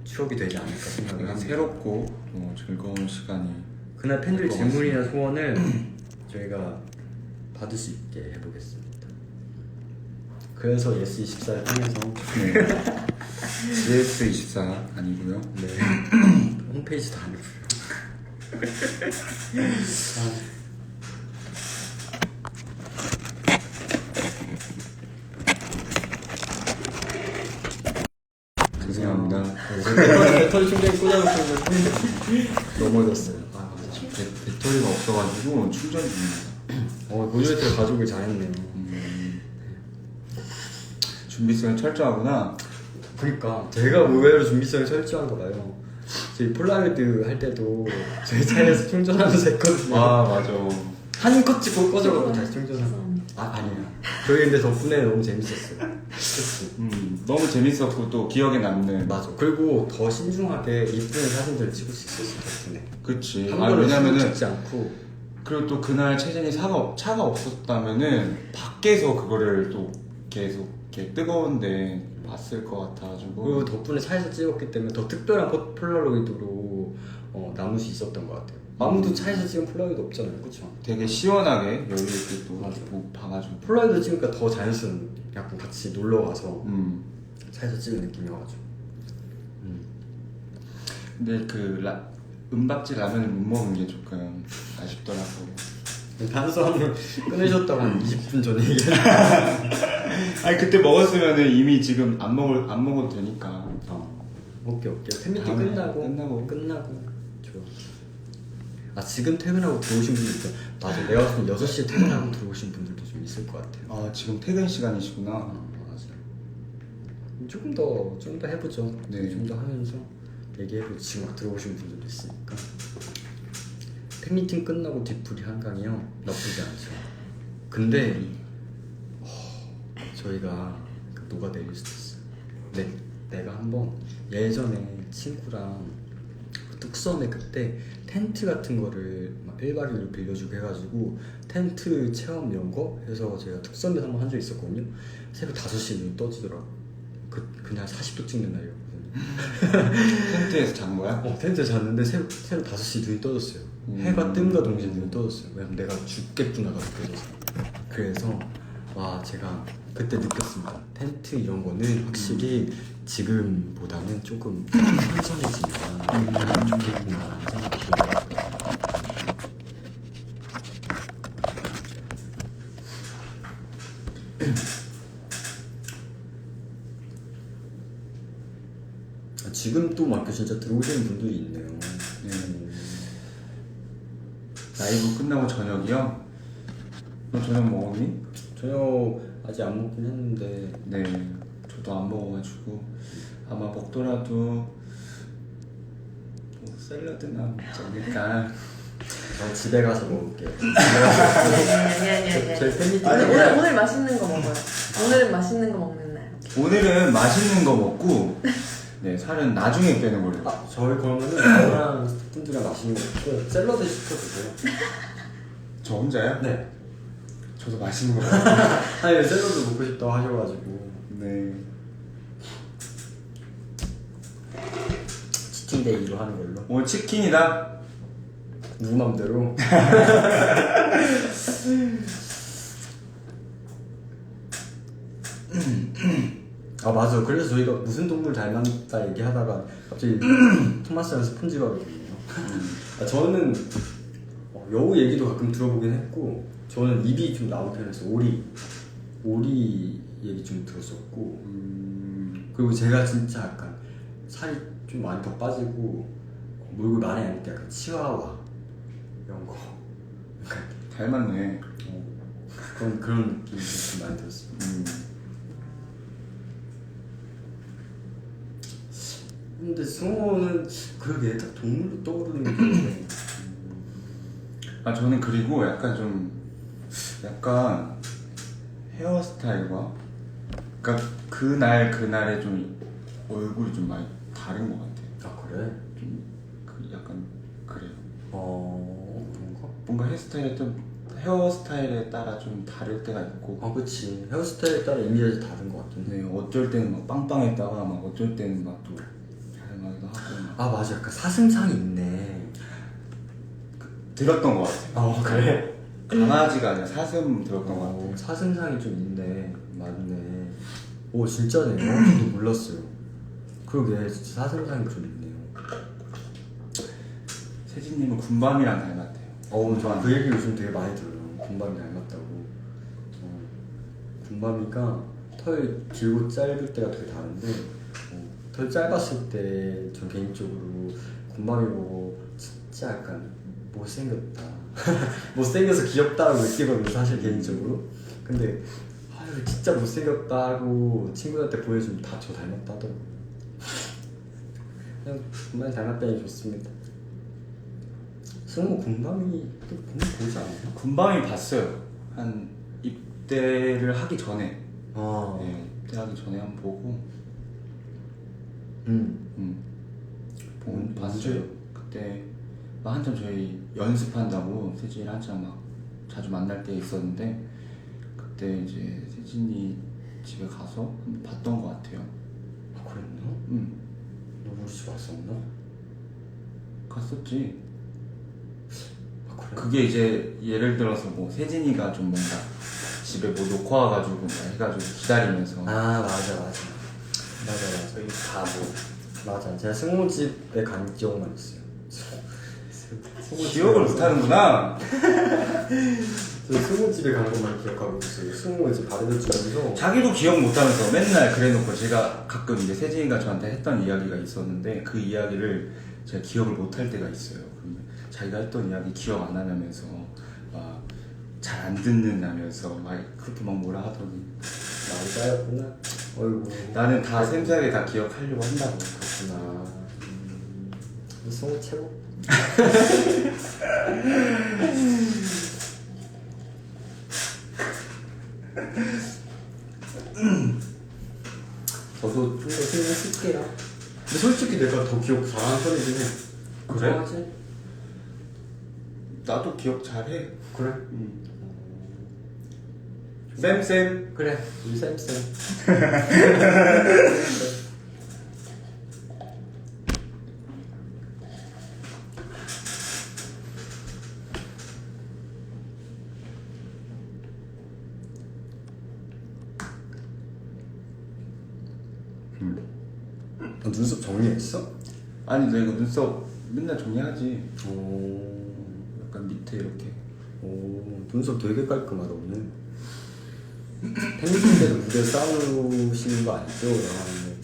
추억이 되지 않을까 생각을 합니다. 새롭고 즐거운 시간이. 그날 팬들 질문이나 소원을 저희가 받을 수 있게 해보겠습니다. 그래서 예스24를 통해서 GS24 아니고요. 네. 홈페이지도 아니고요. 죄송합니다. 배터리 충전기 꽂아놓고 넘어졌어요. 배터리가 없어가지고 충전 중입니다. 모니터 가져오길 잘했네요. 준비성이 철저하구나. 그러니까 제가 의외로 준비성이 철저한가 봐요. 저희 폴라로이드 할 때도 저희 차에서 충전하면서 했거든요. 맞아. 한 컷 찍고 꺼져가지고 다시 충전하고. 아니에요. 저희 근데 덕분에 너무 재밌었어요. 그치? 너무 재밌었고 또 기억에 남는. 맞아. 그리고 더 신중하게 이쁜 사진들을 찍을 수 있었어요 덕분에. 그치. 한 번에 왜냐면은 찍지 않고. 그리고 또 그날 채진이 차가 없었다면은 밖에서 그거를 또 계속 이렇게 뜨거운데 봤을 것 같아가지고. 그리고 덕분에 차에서 찍었기 때문에 더 특별한 폴라로이드로 남을 수 있었던 것 같아요. 아무도 차에서 찍은 폴라로이드 없잖아요, 그렇죠? 되게 시원하게 여유 있게 또 맞아. 봐가지고. 폴라로이드 찍으니까 더 자연스러운. 약간 같이 놀러 와서 차에서 찍은 느낌이어가지고. 근데 은박지 라면을 못 먹은 게 조금 아쉽더라고. 단수함을 끊으셨다고 한 20분 전에 얘기했는데. 아니 그때 먹었으면은 이미 지금 안 먹어도 되니까. 오케이. 팬미팅 끝나고 좋아. 지금 퇴근하고 들어오신 분들 있죠. 맞아. 내가 봤을 때 6시에 퇴근하고 들어오신 분들도 좀 있을 것 같아요. 지금 퇴근 시간이시구나. 맞아요. 조금 더 해보죠. 네. 좀 더 하면서 얘기해보고 지금 막 들어오신 분들도 있으니까. 팬미팅 끝나고 뒤풀이 한강이요. 나쁘지 않죠. 근데 저희가 녹아내릴 수도 있어요. 내가 한번 예전에 친구랑 뚝섬에 그때 텐트 같은 거를 막 1박 2일로 빌려주고 해가지고 텐트 체험 이런 거 해서 제가 뚝섬에서 한번 한 적이 있었거든요. 새벽 5시에 눈이 떠지더라고. 그냥 40도 찍는 날이었거든요. 텐트에서 잔 거야? 텐트에 잤는데 새벽 5시에 눈이 떠졌어요. 해가 뜸과 동시에 눈이 떠졌어요. 왜냐면 내가 죽겠구나가 느껴져서. 그래서 와 제가 그때 느꼈습니다. 텐트 이런 거는 확실히 지금보다는 조금 선선해지면 좋겠구나라는 생각이 들어요. 지금 또 막 진짜 들어오시는 분들이 있네요. 라이브 끝나고 저녁이요? 너 저녁 먹었니? 저녁 아직 안 먹긴 했는데 네, 저도 안 먹어가지고 아마 먹더라도 뭐 샐러드나 먹지 않을까. 저 집에 가서 먹을게요. 아니. 저희 팬미팅 아니, 때문에 오늘 맛있는 거 먹어요. 오늘은 맛있는 거 먹는 날. 오늘은 맛있는 거 먹고 네, 살은 나중에 빼는 걸로. 저희 그러면은 저랑 스태프분들이랑 맛있는 거 먹고 샐러드 시켜주세요. 저 혼자요? 네. 저도 맛있는 거 먹어요. 아니 샐러드 먹고 싶다고 하셔가지고 네. 치팅데이로 하는 걸로. 오늘 치킨이다. 누구 맘대로. 아 맞아. 그래서 저희가 무슨 동물 닮았다 얘기하다가 갑자기 토마스랑 스폰지밥이거든요. 저는 여우 얘기도 가끔 들어보긴 했고 저는 입이 좀 나온 편에서 오리 얘기 좀 들었었고 그리고 제가 진짜 약간 살이 좀 많이 더 빠지고 몰골 많이 안 때 약간 치와와 이런 거 약간 닮았네. 그런 느낌이 좀 많이 들었어요. 근데 승호는 그러게 딱 동물로 떠오르는 게 아 저는 그리고 약간 좀 헤어스타일과 그러니까 그날에 좀 얼굴이 좀 많이 다른 것 같아요. 아 그래? 약간 그래요. 그런가? 뭔가 헤어스타일에 따라 좀 다를 때가 있고. 그치. 헤어스타일에 따라 이미지가 다른 것 같긴 해. 네, 어쩔 때는 막 빵빵했다가 막 어쩔 때는 막 또 다양하기도 하고. 맞아. 약간 사슴상이 있네. 들었던 것 같아요. 그래? 강아지가 아니라 사슴 들었던 것 같아요. 사슴상이 좀 있네. 맞네. 오 진짜네요. 저도 몰랐어요. 그러게 진짜 사슴상이 좀 있네요. 세진님은 군밤이랑 닮았대요. 저 그 얘기 요즘 되게 많이 들어요. 군밤이 닮았다고. 군밤이가 털 길고 짧을 때가 되게 다른데 털 짧았을 때 전 개인적으로 군밤이 보고 진짜 약간 못생겼다. 못생겨서 귀엽다고 느끼거든요 사실 개인적으로. 근데 진짜 못생겼다고 친구들한테 보여주면 다 저 닮았다 하더라고요. 그냥 군밤이 닮았다니 좋습니다. 승우 군밤이 또 보면 보지 않아요? 군밤이 봤어요. 한 입대를 하기 전에. 아. 네, 입대하기 전에 한번 보고. 보고 봤어요. 그때 막 한참 저희 연습한다고 세진이랑 한참 막 자주 만날 때 있었는데 그때 이제 세진이 집에 가서 한번 봤던 것 같아요. 그랬나? 너 우리 집 왔었나? 갔었지. 그래? 그게 이제 예를 들어서 뭐 세진이가 좀 뭔가 집에 뭐 놓고 와가지고 뭐 해가지고 기다리면서. 맞아. 저희 다 맞아. 제가 승우 집에 간 기억만 있어요. 기억을 못하는구나. 저 승우 집에 간 것만 기억하고 있어요. 승우 이제 바르르주면서 자기도 기억 못하면서 맨날 그래놓고 제가 가끔 이제 세진이가 저한테 했던 이야기가 있었는데 그 이야기를 제가 기억을 못할 때가 있어요. 그러면 자기가 했던 이야기 기억 안 하냐면서 막 잘 안 듣는다면서 막 그렇게 막 뭐라 하더니 많이 쌓였구나. 어이구. 나는 다 세세하게 다 기억하려고 한다고. 그렇구나. 승우 최고. 저도 좀 더 신경 쓸게요. 근데 솔직히 내가 더 기억 잘하는 편이긴 해. 그래? 좋아하지? 나도 기억 잘해. 그래? 쌤. 그래. 우리 쌤. 눈썹 정리했어? 아니 내가 눈썹 맨날 정리하지. 오, 약간 밑에 이렇게. 오, 눈썹 되게 깔끔하다 오늘. 팬미팅 때도 무대 싸우시는 거 아니죠? 영화는.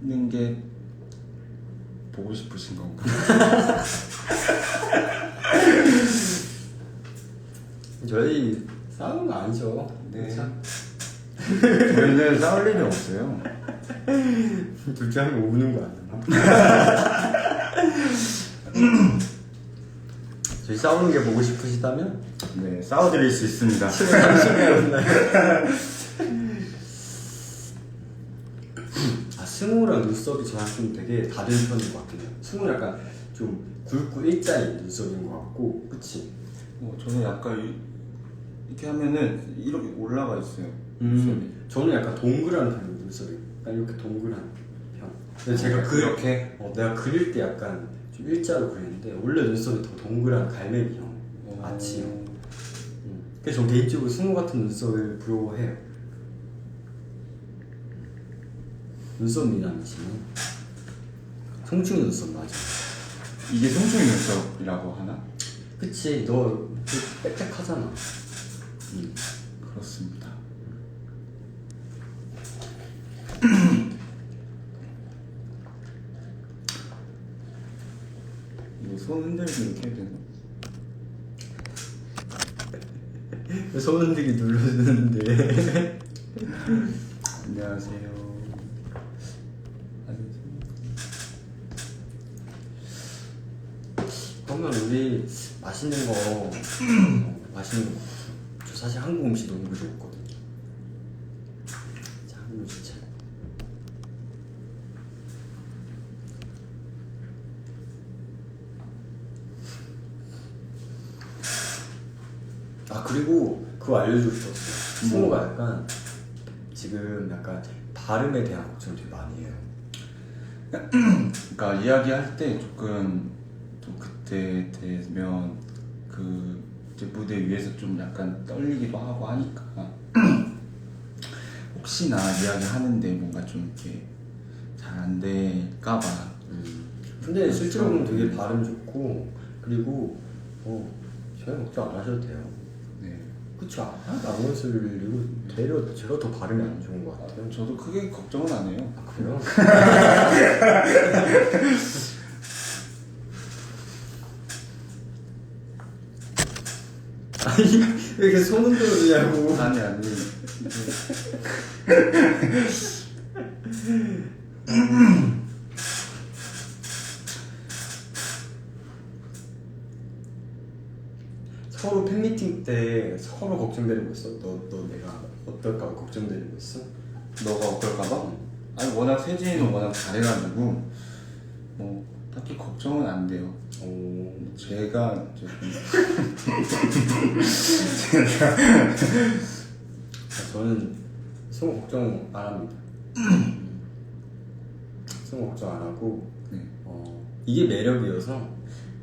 싸우는 게 보고 싶으신 건가? 저희 싸우는 거 아니죠? 네. 그쵸? 저희는 싸울 일이 없어요. 둘째 한 명 우는 거 아니야? 저희 싸우는 게 보고 싶으시다면? 네, 싸워드릴 수 있습니다. 7월 30일 날. 아, 승우랑 눈썹이 저랑 좀 되게 다른 편인 것 같긴 해요. 승우는 약간 좀 굵고 일자인 눈썹인 것 같고, 그치? 저는 약간 이렇게 하면은 이렇게 올라가 있어요. 저는 약간 동그란 편인 눈썹이. 약간 이렇게 동그란 편. 근데 제가 이렇게? 내가 그릴 때 약간 좀 일자로 그리는데 원래 눈썹이 더 동그란 갈매기형, 아치형. 그래서 저 개인적으로 승우 같은 눈썹을 부러워해요. 눈썹 미남이시네. 송충이 눈썹 맞아. 이게 송충이 눈썹이라고 하나? 그치, 너 빽빽하잖아. 그렇습니다. 이거 손 흔들기 이렇게 해야 되나? 손 흔들기 눌러주는데. 안녕하세요. 그러면 우리 맛있는 거 맛있는 거 먹자. 저 사실 한국 음식 너무 좋거든요. 자, 한국 음식 잘. 아, 그리고 그거 알려주고 싶었어요. 승우가 약간 지금 약간 발음에 대한 걱정 되게 많이 해요. 그러니까 이야기할 때 조금 또 그때 되면 그 이제 무대 위에서 좀 약간 떨리기도 하고 하니까 혹시나 이야기하는데 뭔가 좀 이렇게 잘 안 될까봐. 근데 실제로 보면 되게 발음 좋고, 그리고 전혀 걱정 안 하셔도 돼요. 네. 그쵸? 하나도 안 거슬리고 되려 제가 더 발음이 안 좋은 것 같아요. 저도 크게 걱정은 안 해요. 아, 그래요? 아니, 왜 이렇게 손 흔들어주냐고. 아니. 서로 팬미팅 때 서로 걱정되는 거 있어? 너 내가 어떨까 걱정되는 거 있어? 너가 어떨까봐? 아니 워낙 세진이는 워낙 잘해가지고 뭐 딱히 걱정은 안 돼요. 오. 제가 조금 저는 승우 걱정 안 합니다. 승우 걱정 안 하고, 네. 이게 매력이어서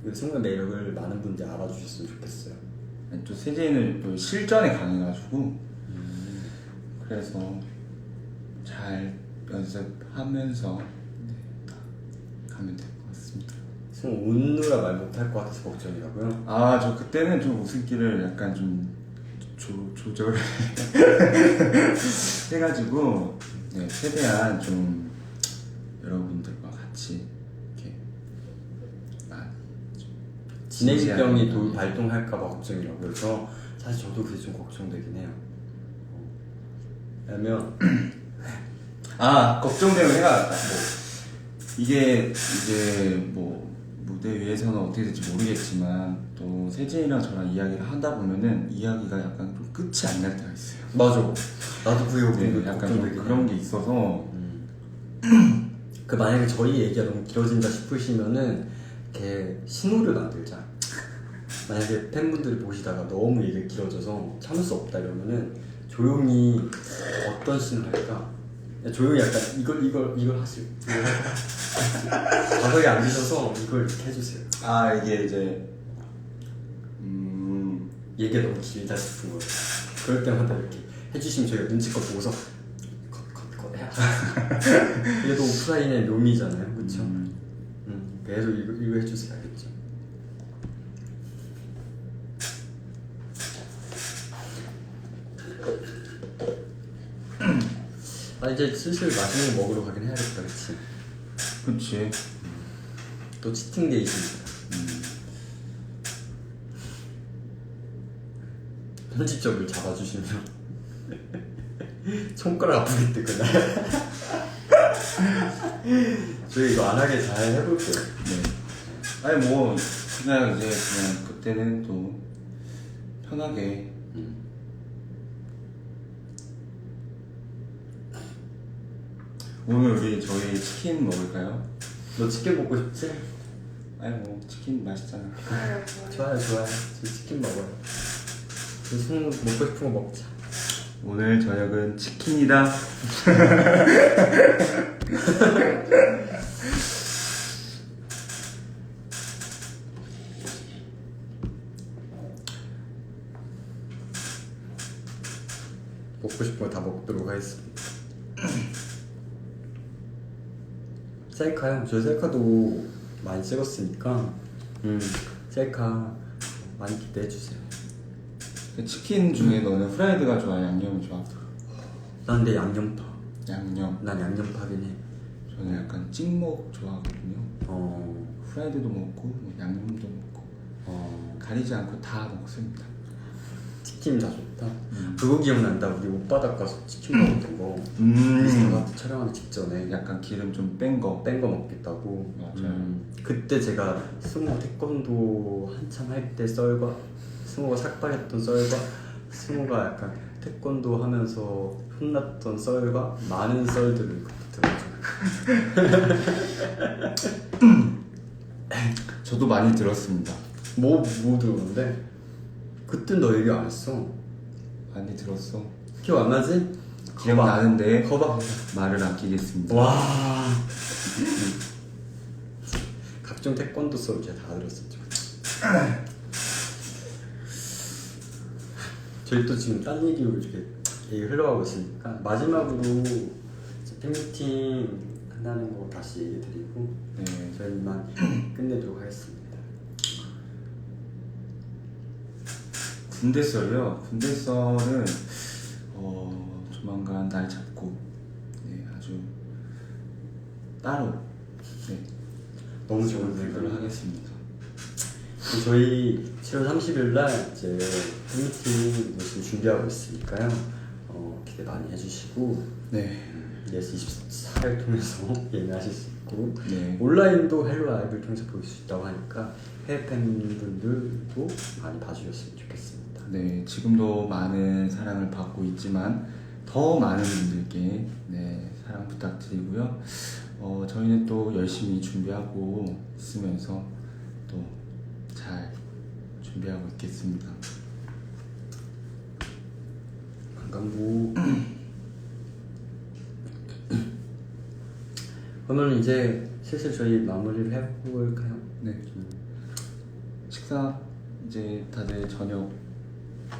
그 승우의 매력을 많은 분들이 알아주셨으면 좋겠어요. 또 세진이는 또 실전에 강해가지고 그래서 잘 연습하면서 가면 될 것 같습니다. 승우 웃느라 말 못할 것 같아서 걱정이라고요? 아, 저 그때는 좀 웃음기를 약간 좀 조절을 해가지고 네, 최대한 좀 여러분들과 같이 이렇게 진해지병이 발동할까봐 걱정이라고요. 그래서 사실 저도 그게 좀 걱정되긴 해요. 왜냐면 걱정되는 해가 이게 이제 뭐 무대 위에서는 어떻게 될지 모르겠지만 또 세진이랑 저랑 이야기를 하다 보면은 이야기가 약간 좀 끝이 안 날 때가 있어요. 맞아. 나도 그게 네, 약간 좀 걱정되긴 그런 해요. 게 있어서 그 만약에 저희 얘기가 너무 길어진다 싶으시면은 이렇게 신호를 만들자. 만약에 팬분들이 보시다가 너무 얘기가 길어져서 참을 수 없다 이러면은 조용히 어떤 신호를 할까? 조용히 약간 이걸 하세요. 가석에 앉으셔서 이걸 이렇게 해주세요. 이게 이제 얘기가 너무 길다 싶은 거예요. 그럴 때마다 이렇게 해주시면 저희가 눈치껏 보고서 컷 해야 그래도 오프라인의 묘미잖아요, 그렇죠? 계속 이거 해주세요, 알겠죠? 이제 슬슬 맛있는 거 먹으러 가긴 해야겠다, 그치? 그치. 또 치팅데이 있습니다. 편집점을 잡아주시면 손가락 아프겠대 그날. 저희 이거 안 하게 잘 해볼게요. 네. 아니 뭐 그냥 이제 그냥 그때는 또 편하게 오늘 우리 저희 치킨 먹을까요? 너 치킨 먹고 싶지? 아니 뭐 치킨 맛있잖아. 좋아요. 저 치킨 먹어요. 무슨 먹고 싶은 거 먹자. 오늘 저녁은 치킨이다. 먹고 싶은 거 다 먹도록 하겠습니다. 셀카요? 저 셀카도 많이 찍었으니까 셀카 많이 기대해주세요. 치킨 중에 너는 프라이드가 좋아, 양념이 좋아? 난 내 양념파. 양념. 난 양념파긴 해. 저는 약간 찍먹 좋아하거든요. 프라이드도 먹고 뭐 양념도 먹고 가리지 않고 다 먹습니다. 치킨 다 좋다. 그거 기억난다. 우리 옷바닥 가서 치킨 먹었던 거. 미스터가 촬영하기 직전에 약간 기름 좀 뺀 거. 먹겠다고. 맞아요. 그때 제가 승호 태권도 한참 할 때 썰과 승호가 삭발했던 썰과 승호가 약간 태권도 하면서 혼났던 썰과 많은 썰들을 그때 들었죠. 저도 많이 들었습니다. 뭐 들었는데 그땐 너 얘기 안 했어. 많이 들었어. 기억 안 나지? 기억나는데 거봐. 말을 아끼겠습니다. 와. 각종 태권도 수업 제가 다 들었었죠. 저희 또 지금 딴 얘기로 이렇게 얘기 흘러가고 있으니까 마지막으로 팬미팅 한다는 거 다시 얘기 드리고 저희는 이만 끝내도록 하겠습니다. 군대 썰이요. 군대 썰은 조만간 날 잡고 아주 따로 너무 좋은 생각을 생각을 하겠습니다. 저희 7월 30일 날 이제 팬미팅 열심히 준비하고 있으니까요. 기대 많이 해주시고 예스 24를 통해서 예매하실 수 있고 온라인도 헬로 라이브를 통해서 볼 수 있다고 하니까 해외 팬분들도 많이 봐주셨으면 좋겠습니다. 네, 지금도 많은 사랑을 받고 있지만 더 많은 분들께 사랑 부탁드리고요. 저희는 또 열심히 준비하고 있으면서 또 잘 준비하고 있겠습니다. 강간부. 그러면 이제 슬슬 저희 마무리를 해볼까요? 네. 식사 이제 다들 저녁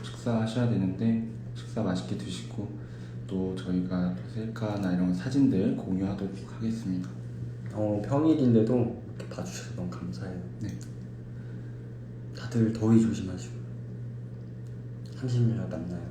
식사하셔야 되는데 식사 맛있게 드시고 또 저희가 셀카나 이런 사진들 공유하도록 하겠습니다. 평일인데도 이렇게 봐주셔서 너무 감사해요. 다들 더위 조심하시고 30일 남나요.